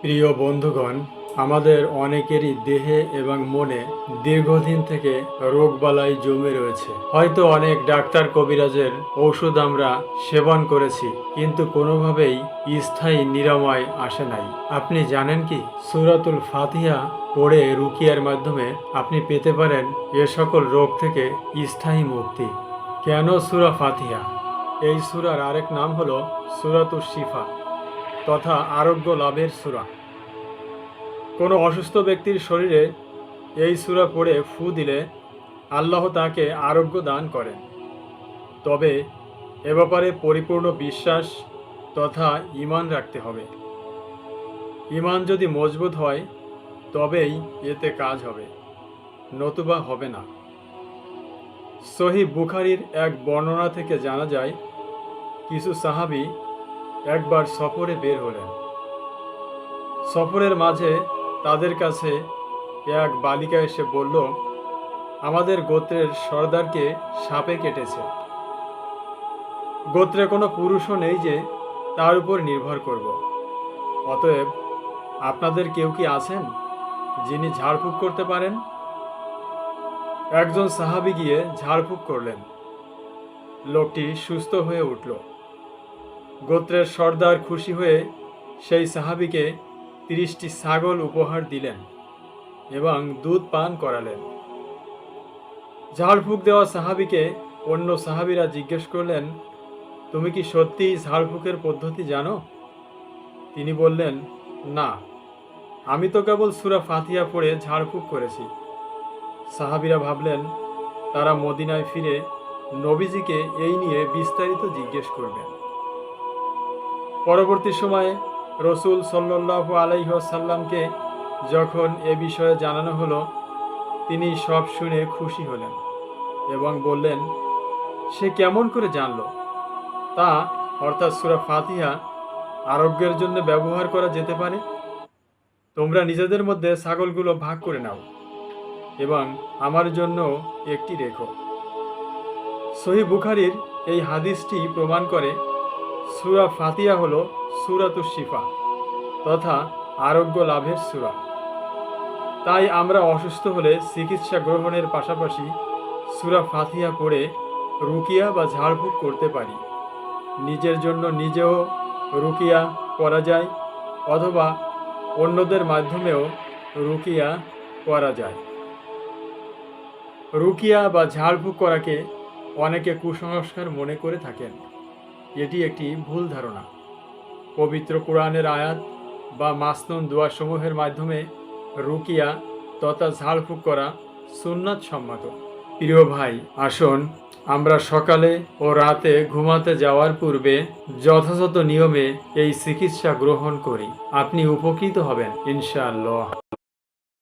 প্রিয় বন্ধুগণ, আমাদের অনেকেরই দেহে এবং মনে দীর্ঘদিন থেকে রোগবালাই জমে রয়েছে। হয়তো অনেক ডাক্তার কবিরাজের ঔষধ আমরা সেবন করেছি, কিন্তু কোনোভাবেই স্থায়ী নিরাময় আসে নাই। আপনি জানেন কি, সূরাতুল ফাতিহা পড়ে রুকিয়ার মাধ্যমে আপনি পেতে পারেন এ সকল রোগ থেকে স্থায়ী মুক্তি। কেন সূরা ফাতিহা? এই সূরার আরেক নাম হলো সূরাতুশ শিফা তথা আরোগ্য লাভের সূরা। কোনো অসুস্থ ব্যক্তির শরীরে এই সূরা পড়ে ফু দিলে আল্লাহ তাকে আরোগ্য দান করেন। তবে এ ব্যাপারে পরিপূর্ণ বিশ্বাস তথা ঈমান রাখতে হবে। ঈমান যদি মজবুত হয় তবেই এতে কাজ হবে, নতুবা হবে না। সহিহ বুখারীর এক বর্ণনা থেকে জানা যায়, কিছু সাহাবী একবার সফরে বের হলেন। সফরের মাঝে তাদের কাছে এক বালিকা এসে বলল, আমাদের গোত্রের সর্দারকে সাপে কেটেছে। গোত্রে কোনো পুরুষও নেই যে তার উপর নির্ভর করব। অতএব আপনাদের কেউ কি আছেন যিনি ঝাড়ফুঁক করতে পারেন? একজন সাহাবী গিয়ে ঝাড়ফুঁক করলেন। লোকটি সুস্থ হয়ে উঠল। গোত্রের সর্দার খুশি হয়ে সেই সাহাবীকে 30টি ছাগল উপহার দিলেন এবং দুধ পান করালেন। ঝাড়ফুঁক দেওয়া সাহাবীকে অন্য সাহাবীরা জিজ্ঞেস করলেন, তুমি কি সত্যিই ঝাড়ফুঁকের পদ্ধতি জানো? তিনি বললেন, না, আমি তো কেবল সূরা ফাতিহা পড়ে ঝাড়ফুঁক করেছি। সাহাবীরা ভাবলেন তারা মদিনায় ফিরে নবীজিকে এই নিয়ে বিস্তারিত জিজ্ঞেস করবেন। পরবর্তী সময়ে রসূল সাল্লাল্লাহু আলাইহি ওয়াসাল্লামকে যখন এ বিষয়ে জানানো হলো, তিনি সব শুনে খুশি হলেন এবং বললেন, সে কেমন করে জানল তা, অর্থাৎ সূরা ফাতিহা আরোগ্যের জন্য ব্যবহার করা যেতে পারে। তোমরা নিজেদের মধ্যে ছাগলগুলো ভাগ করে নাও এবং আমার জন্য একটি রেখো। সহিহ বুখারীর এই হাদিসটি প্রমাণ করে সূরা ফাতিহা হলো সূরাতুশ শিফা তথা আরোগ্য লাভের সূরা। তাই আমরা অসুস্থ হলে চিকিৎসা গ্রহণের পাশাপাশি সূরা ফাতিহা পড়ে রুকিয়া বা ঝাড়ফুঁক করতে পারি। নিজের জন্য নিজেও রুকিয়া করা যায় অথবা অন্যদের মাধ্যমেও রুকিয়া করা যায়। রুকিয়া বা ঝাড়ফুঁক করাকে অনেকে কুসংস্কার মনে করে থাকেন। এটি একটি ভুল ধারণা। পবিত্র কোরআনের আয়াত বা মাসনুন দোয়াসমূহের মাধ্যমে রুকিয়া তথা ঝাড়ফুঁক করা সুন্নাত সম্মত। প্রিয় ভাই, আসুন আমরা সকালে ও রাতে ঘুমাতে যাওয়ার পূর্বে যথাযথ নিয়মে এই চিকিৎসা গ্রহণ করি। আপনি উপকৃত হবেন ইনশাআল্লাহ।